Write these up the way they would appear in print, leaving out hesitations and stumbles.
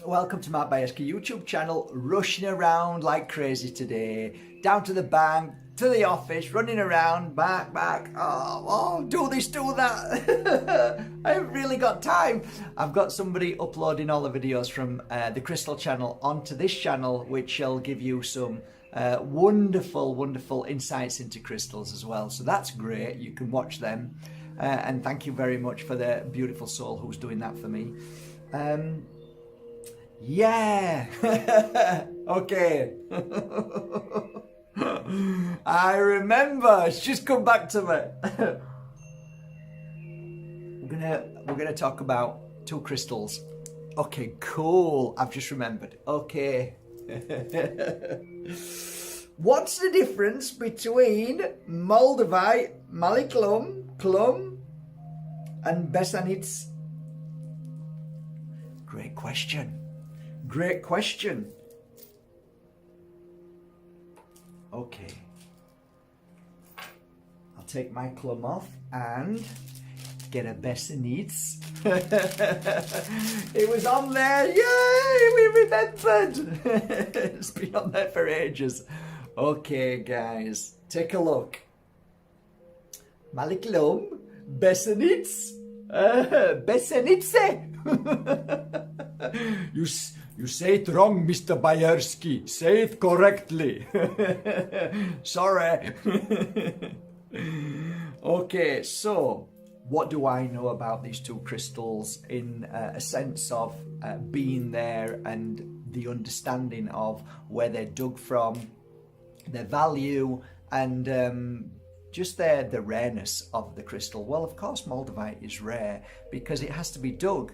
Welcome to my Bajerski YouTube channel. Rushing around like crazy today. Down to the bank, to the office, running around, back. Oh, do this, do that. I haven't really got time. I've got somebody uploading all the videos from the Crystal channel onto this channel, which shall give you some wonderful insights into crystals as well. So that's great. You can watch them. And thank you very much for the beautiful soul who's doing that for me. Yeah. Okay. I remember. It's just come back to me. We're gonna talk about two crystals. Okay, cool. I've just remembered. Okay. What's the difference between Moldavite, Maly, Chlum, and Besednice? Great question. Great question. Okay. I'll take my Chlum off and get a Besednice. It was on there. Yay! We remembered. It's been on there for ages. Okay, guys, take a look. Maly, Chlum, Besednice, Besednice. You say it wrong, Mr. Bajerski. Say it correctly. Sorry. Okay, so what do I know about these two crystals in a sense of being there and the understanding of where they're dug from, their value, and just the rareness of the crystal? Well, of course, Moldavite is rare because it has to be dug.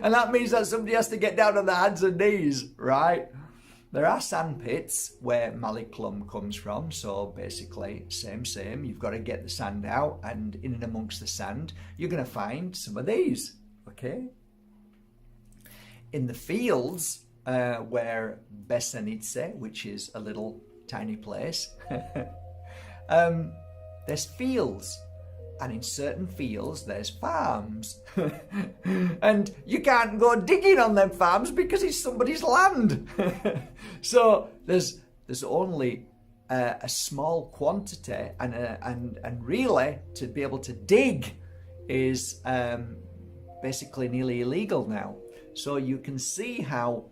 And that means that somebody has to get down on their hands and knees, right? There are sand pits where Maly Chlum comes from, so basically same. You've got to get the sand out, and in and amongst the sand, you're going to find some of these, okay? In the fields where Besednice, which is a little tiny place, there's fields, and in certain fields there's farms. And you can't go digging on them farms because it's somebody's land. So there's only a small quantity, and really to be able to dig is basically nearly illegal now. So you can see how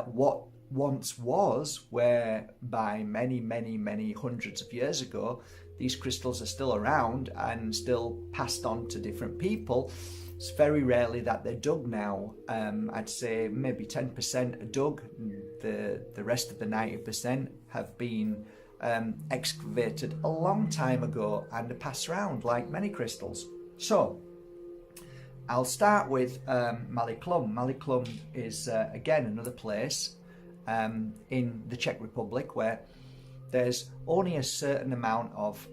what once was, where by many hundreds of years ago, these crystals are still around and still passed on to different people. It's very rarely that they're dug now. I'd say maybe 10% are dug. The rest of the 90% have been excavated a long time ago and are passed around like many crystals. So I'll start with Maly Chlum. Maly Chlum is again another place in the Czech Republic where there's only a certain amount of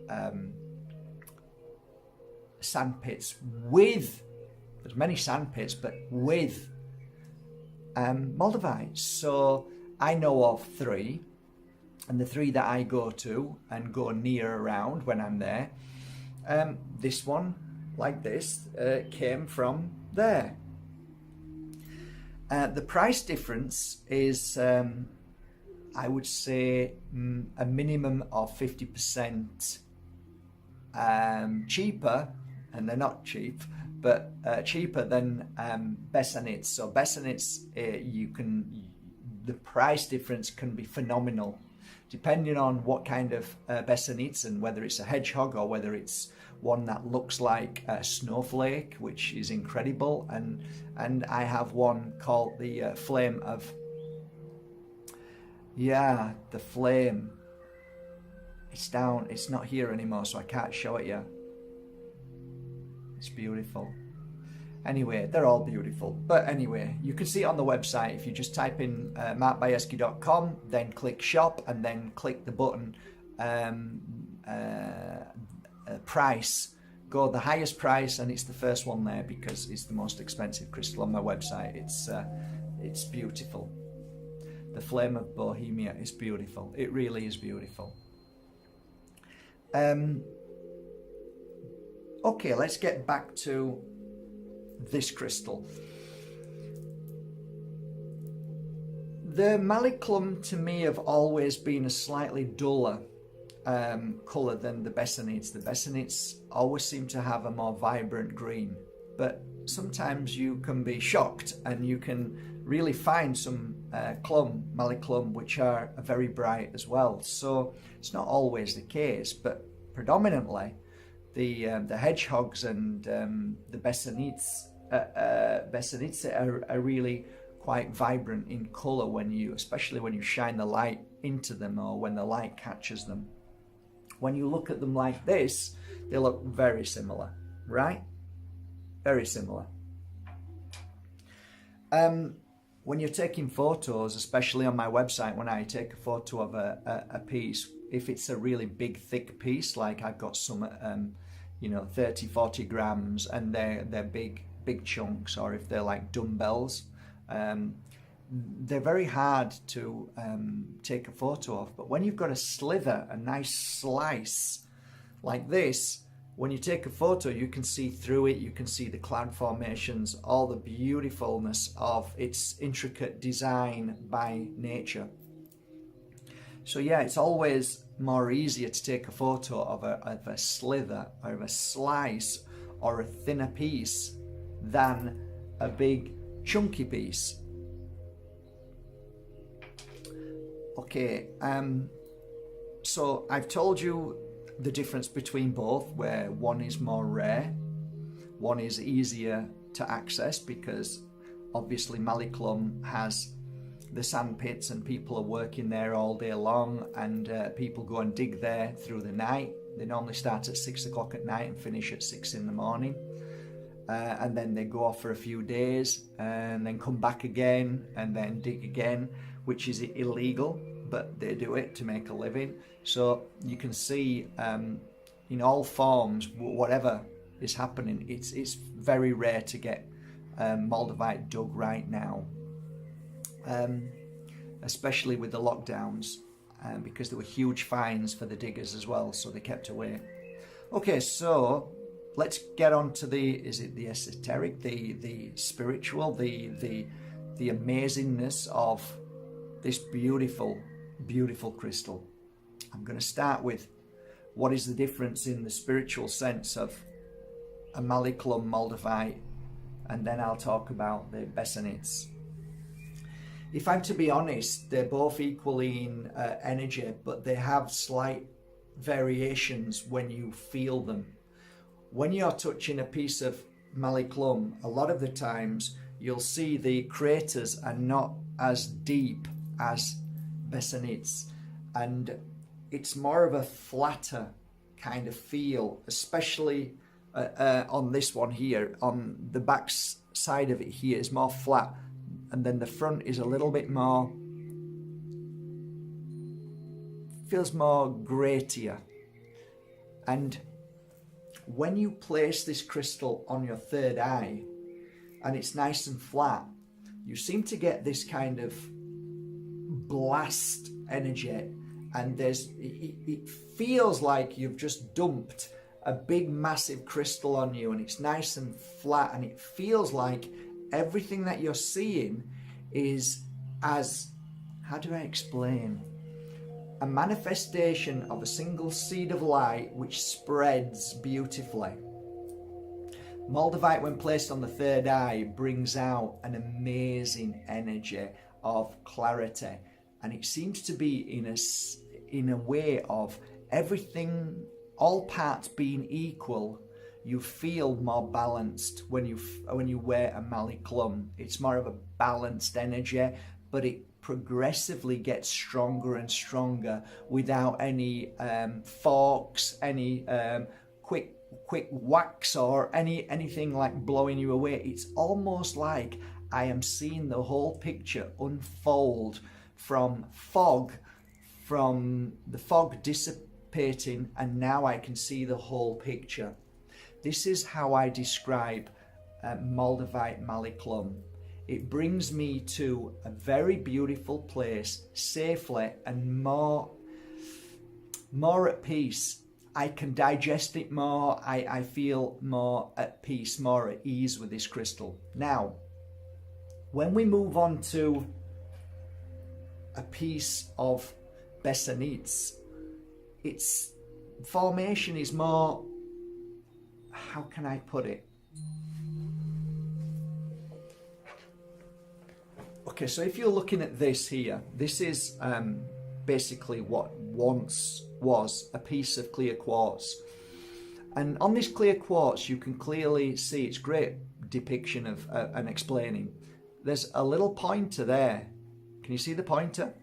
sand pits with, there's many sand pits, but with Moldavite. So I know of three, and the three that I go to and go near around when I'm there, this one, like this, came from there. The price difference is, I would say, a minimum of 50% cheaper, and they're not cheap, but cheaper than Besednice. So Besednice, the price difference can be phenomenal, depending on what kind of Besednice, and whether it's a hedgehog or whether it's one that looks like a snowflake, which is incredible. And I have one called the Flame of, yeah, the Flame. It's down, it's not here anymore, so I can't show it you. It's beautiful. Anyway, they're all beautiful. But anyway, you can see it on the website. If you just type in markbajerski.com, then click shop, and then click the button price, go the highest price, and it's the first one there because it's the most expensive crystal on my website. It's beautiful. The Flame of Bohemia is beautiful. It really is beautiful. Okay, let's get back to this crystal. The Maly Chlum to me have always been a slightly duller colour than the Besednice. The Besednice always seem to have a more vibrant green, but sometimes you can be shocked and you can really find some Maly Chlum, which are very bright as well. So it's not always the case, but predominantly the hedgehogs and the Besednice are really quite vibrant in colour especially when you shine the light into them or when the light catches them. When you look at them like this, they look very similar, right? Very similar. When you're taking photos, especially on my website, when I take a photo of a piece, if it's a really big, thick piece, like I've got some, 30, 40 grams, and they're big chunks, or if they're like dumbbells, they're very hard to take a photo of. But when you've got a slither, a nice slice like this, when you take a photo, you can see through it, you can see the cloud formations, all the beautifulness of its intricate design by nature. So yeah, it's always more easier to take a photo of a slither or of a slice or a thinner piece than a big chunky piece. Okay, so I've told you the difference between both, where one is more rare, one is easier to access, because obviously Maly Chlum has the sand pits and people are working there all day long, and people go and dig there through the night. They normally start at 6 o'clock at night and finish at 6 in the morning, and then they go off for a few days and then come back again and then dig again, which is illegal, but they do it to make a living. So you can see in all forms, whatever is happening, it's very rare to get Moldavite dug right now, especially with the lockdowns, because there were huge fines for the diggers as well, so they kept away. Okay, so let's get on to the esoteric, the spiritual, the amazingness of this beautiful crystal. I'm going to start with what is the difference in the spiritual sense of a Maly Chlum Moldavite, and then I'll talk about the Besednice. If I'm to be honest, they're both equally in energy, but they have slight variations when you feel them. When you're touching a piece of Maly Chlum, a lot of the times you'll see the craters are not as deep as Besednice, and it's more of a flatter kind of feel, especially on this one here. On the back side of it here is more flat, and then the front is a little bit more, feels more gratier. And when you place this crystal on your third eye and it's nice and flat, you seem to get this kind of blast energy, and it feels like you've just dumped a big massive crystal on you, and it's nice and flat, and it feels like everything that you're seeing is, as, how do I explain, a manifestation of a single seed of light which spreads beautifully. Moldavite, when placed on the third eye, brings out an amazing energy of clarity, and it seems to be in a way of everything, all parts being equal. You feel more balanced when you wear a Maly Chlum. It's more of a balanced energy, but it progressively gets stronger and stronger without any forks, any quick whacks, or anything like blowing you away. It's almost like I am seeing the whole picture unfold from the fog dissipating, and now I can see the whole picture. This is how I describe Moldavite Maly Chlum. It brings me to a very beautiful place, safely, and more at peace. I can digest it more. I feel more at peace, more at ease with this crystal. Now, when we move on to a piece of Besednice. Its formation is more, how can I put it? Okay, so if you're looking at this here, this is basically what once was a piece of clear quartz. And on this clear quartz, you can clearly see, it's great depiction of and explaining. There's a little pointer there. Can you see the pointer?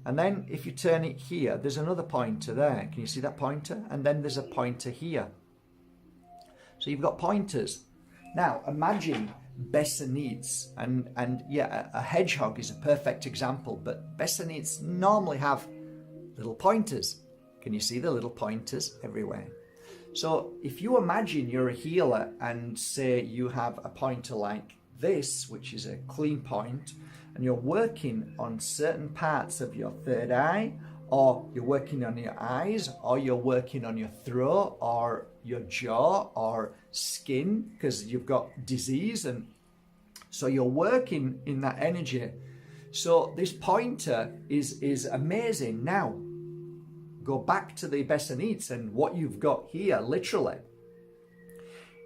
And then if you turn it here, there's another pointer there. Can you see that pointer? And then there's a pointer here. So you've got pointers. Now imagine Besednice, and yeah, a hedgehog is a perfect example, but Besednice normally have little pointers. Can you see the little pointers everywhere? So if you imagine you're a healer and say you have a pointer like this, which is a clean point, and you're working on certain parts of your third eye, or you're working on your eyes, or you're working on your throat, or your jaw, or skin, because you've got disease, and so you're working in that energy. So this pointer is amazing. Now, go back to the Besednice, and what you've got here, literally,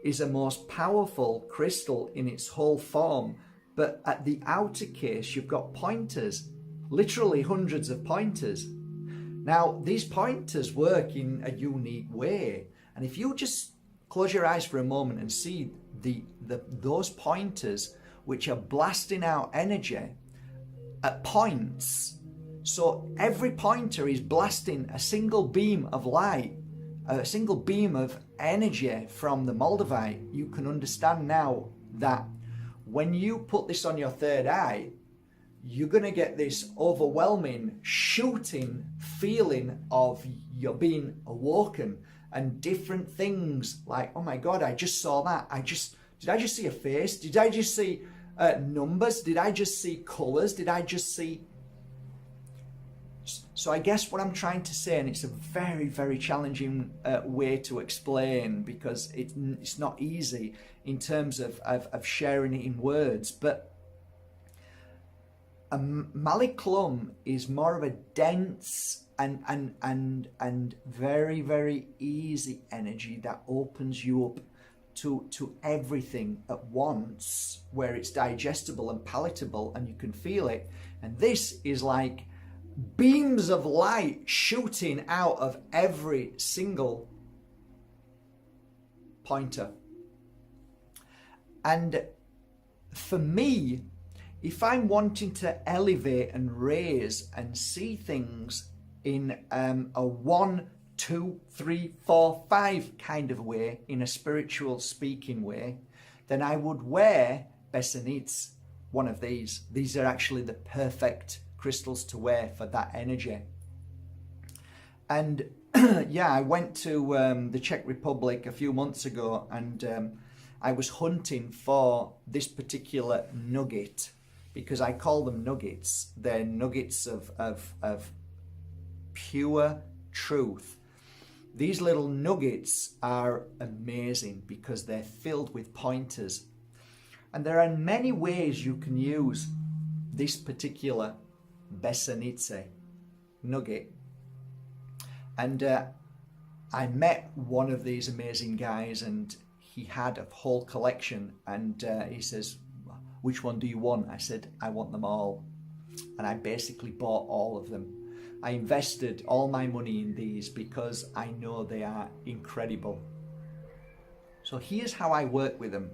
is a most powerful crystal in its whole form. But at the outer case, you've got pointers, literally hundreds of pointers. Now, these pointers work in a unique way. And if you just close your eyes for a moment and see those pointers, which are blasting out energy at points. So every pointer is blasting a single beam of light, a single beam of energy from the Moldavite. You can understand now that when you put this on your third eye, you're going to get this overwhelming, shooting feeling of you're being awoken, and different things like, oh my God, I just saw that. Did I just see a face? Did I just see numbers? Did I just see colors? Did I just see? So I guess what I'm trying to say, and it's a very, very challenging way to explain, because it's not easy in terms of sharing it in words, but Maly Chlum is more of a dense and very, very easy energy that opens you up to everything at once, where it's digestible and palatable and you can feel it. And this is like beams of light shooting out of every single pointer. And for me, if I'm wanting to elevate and raise and see things in a 1, 2, 3, 4, 5 kind of way, in a spiritual speaking way, then I would wear Besednice, one of these. These are actually the perfect crystals to wear for that energy. And yeah, I went to the Czech Republic a few months ago, and I was hunting for this particular nugget, because I call them nuggets. They're nuggets of pure truth. These little nuggets are amazing because they're filled with pointers. And there are many ways you can use this particular Besednice nugget. And I met one of these amazing guys, and he had a whole collection, and he says, which one do you want? I said, I want them all. And I basically bought all of them. I invested all my money in these because I know they are incredible. So here's how I work with them.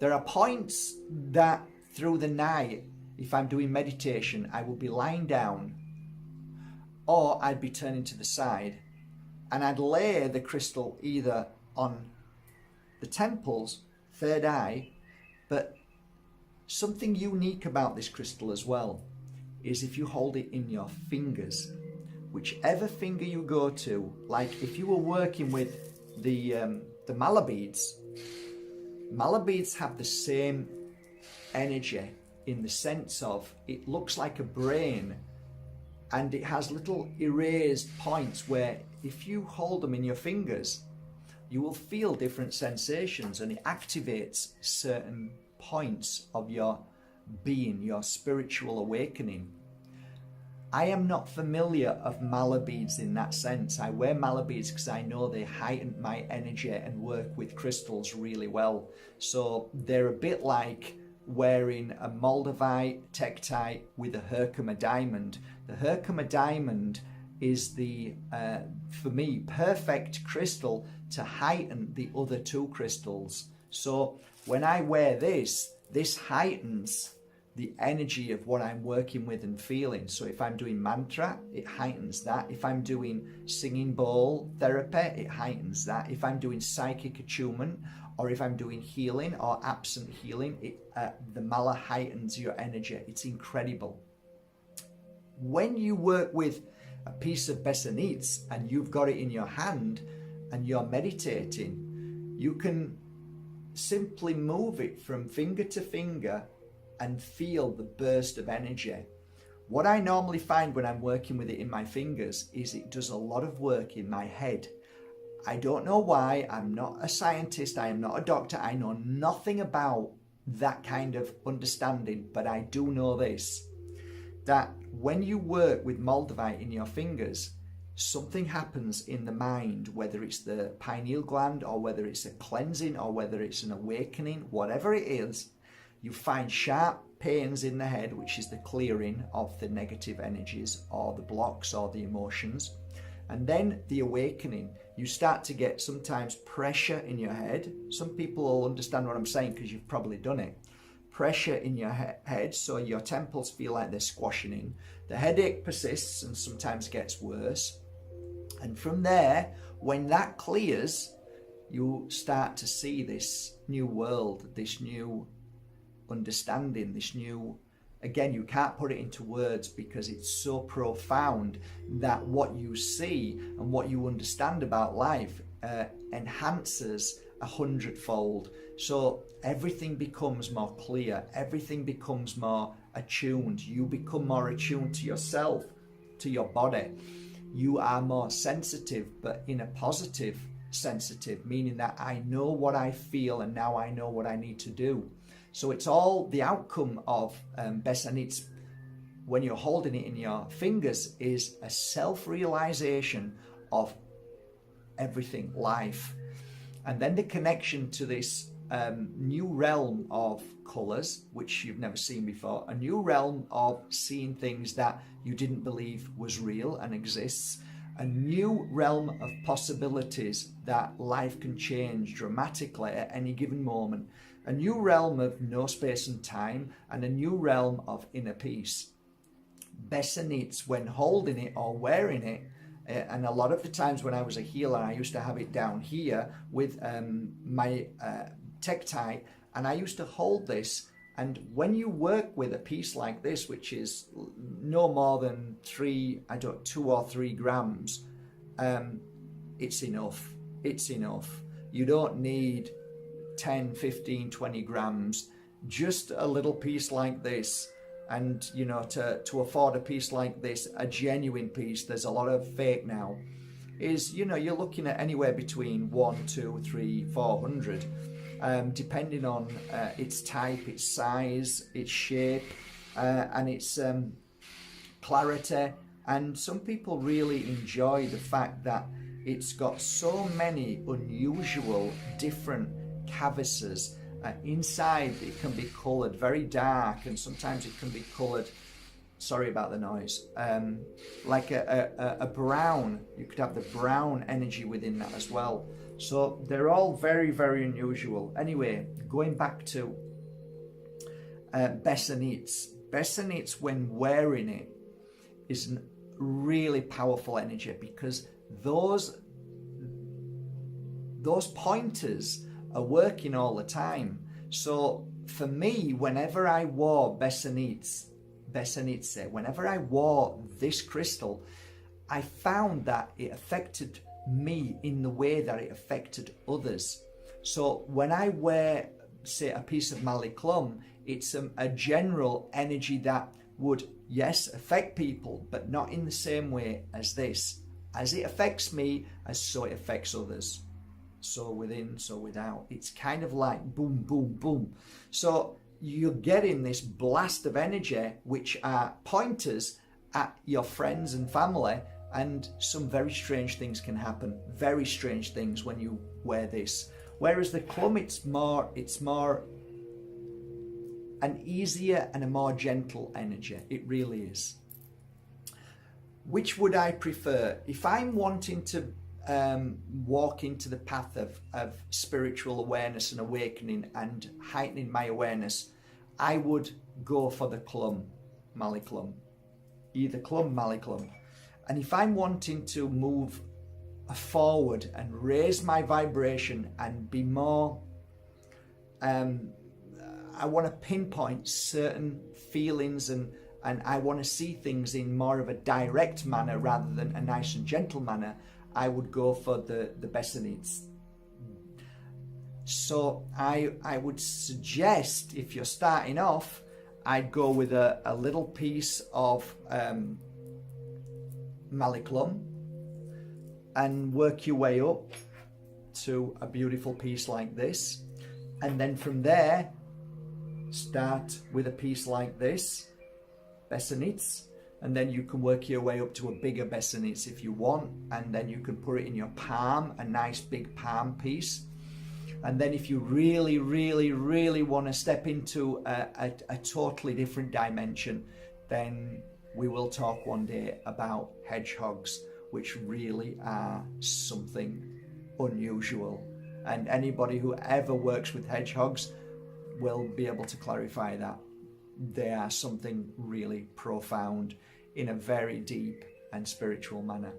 There are points that through the night, if I'm doing meditation, I will be lying down, or I'd be turning to the side, and I'd lay the crystal either on the temples, third eye, but something unique about this crystal as well is if you hold it in your fingers, whichever finger you go to, like if you were working with the Maly beads, Maly beads have the same energy in the sense of it looks like a brain, and it has little erased points where if you hold them in your fingers, you will feel different sensations, and it activates certain points of your being, your spiritual awakening. I am not familiar of Maly beads in that sense. I wear Maly beads because I know they heighten my energy and work with crystals really well. So they're a bit like wearing a Moldavite tektite with a Herkimer diamond. The Herkimer diamond is the, for me, perfect crystal to heighten the other two crystals. So when I wear this, this heightens the energy of what I'm working with and feeling. So if I'm doing mantra, it heightens that. If I'm doing singing bowl therapy, it heightens that. If I'm doing psychic attunement, or if I'm doing healing or absent healing, the Maly heightens your energy. It's incredible. When you work with a piece of Besednice and you've got it in your hand and you're meditating, you can simply move it from finger to finger and feel the burst of energy. What I normally find when I'm working with it in my fingers is it does a lot of work in my head. I don't know why. I'm not a scientist. I am not a doctor. I know nothing about that kind of understanding, but I do know this, that when you work with Moldavite in your fingers, something happens in the mind, whether it's the pineal gland or whether it's a cleansing or whether it's an awakening, whatever it is, you find sharp pains in the head, which is the clearing of the negative energies or the blocks or the emotions. And then the awakening, you start to get sometimes pressure in your head. Some people will understand what I'm saying because you've probably done it. Pressure in your head, so your temples feel like they're squashing in. The headache persists and sometimes gets worse. And from there, when that clears, you start to see this new world, this new understanding, this new, again, you can't put it into words because it's so profound that what you see and what you understand about life enhances 100-fold. So everything becomes more clear, everything becomes more attuned. You become more attuned to yourself, to your body. You are more sensitive, but in a positive sensitive, meaning that I know what I feel and now I know what I need to do. So it's all the outcome of Besednice when you're holding it in your fingers is a self-realization of everything, life. And then the connection to this new realm of colours, which you've never seen before, a new realm of seeing things that you didn't believe was real and exists, a new realm of possibilities that life can change dramatically at any given moment, a new realm of no space and time, and a new realm of inner peace. Besednice, when holding it or wearing it, and a lot of the times when I was a healer, I used to have it down here with my tektite, and I used to hold this. And when you work with a piece like this, which is no more than 2 or 3 grams, it's enough. It's enough. You don't need 10, 15, 20 grams. Just a little piece like this. And, you know, to afford a piece like this, a genuine piece, there's a lot of fake now, is, you know, you're looking at anywhere between 1, 2, 3, 400, depending on its type, its size, its shape, and its clarity. And some people really enjoy the fact that it's got so many unusual, different canvases. Inside it can be coloured very dark, and sometimes it can be coloured, sorry about the noise, like a brown. You could have the brown energy within that as well. So they're all very, very unusual. Anyway, going back to Besednice. Besednice, when wearing it, is a really powerful energy because those pointers are working all the time. So for me, whenever I wore Besednice, whenever I wore this crystal, I found that it affected me in the way that it affected others. So when I wear, say, a piece of Maly Chlum, it's a general energy that would, yes, affect people, but not in the same way as this. As it affects me, as so it affects others. So within, so without. It's kind of like boom, boom, boom. So you're getting this blast of energy, which are pointers, at your friends and family, and some very strange things can happen. Very strange things when you wear this. Whereas the Chlum, it's more an easier and a more gentle energy. It really is. Which would I prefer? If I'm wanting to walk into the path of spiritual awareness and awakening and heightening my awareness, I would go for the Chlum, Maly Chlum. Either Chlum, Maly Chlum. And if I'm wanting to move forward and raise my vibration and be more, I want to pinpoint certain feelings and I want to see things in more of a direct manner rather than a nice and gentle manner, I would go for the Besednice. So I would suggest, if you're starting off, I'd go with a little piece of Maly Chlum and work your way up to a beautiful piece like this. And then from there, start with a piece like this, Besednice, and then you can work your way up to a bigger Besednice if you want, and then you can put it in your palm, a nice big palm piece. And then if you really, really, really want to step into a totally different dimension, then we will talk one day about hedgehogs, which really are something unusual. And anybody who ever works with hedgehogs will be able to clarify that. They are something really profound in a very deep and spiritual manner.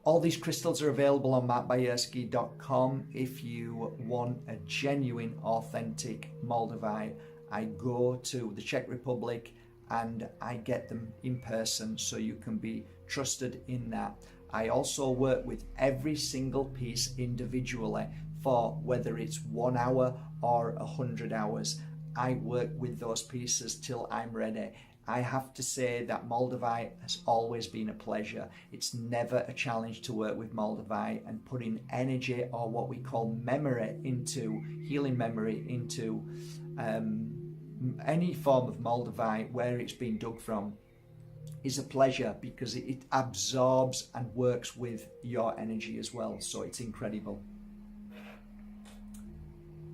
All these crystals are available on Bajerski.com. If you want a genuine, authentic Moldavite, I go to the Czech Republic and I get them in person so you can be trusted in that. I also work with every single piece individually for whether it's 1 hour or 100 hours. I work with those pieces till I'm ready. I have to say that Moldavite has always been a pleasure. It's never a challenge to work with Moldavite, and putting energy, or what we call memory, into healing memory into any form of Moldavite where it's been dug from is a pleasure, because it absorbs and works with your energy as well. So it's incredible.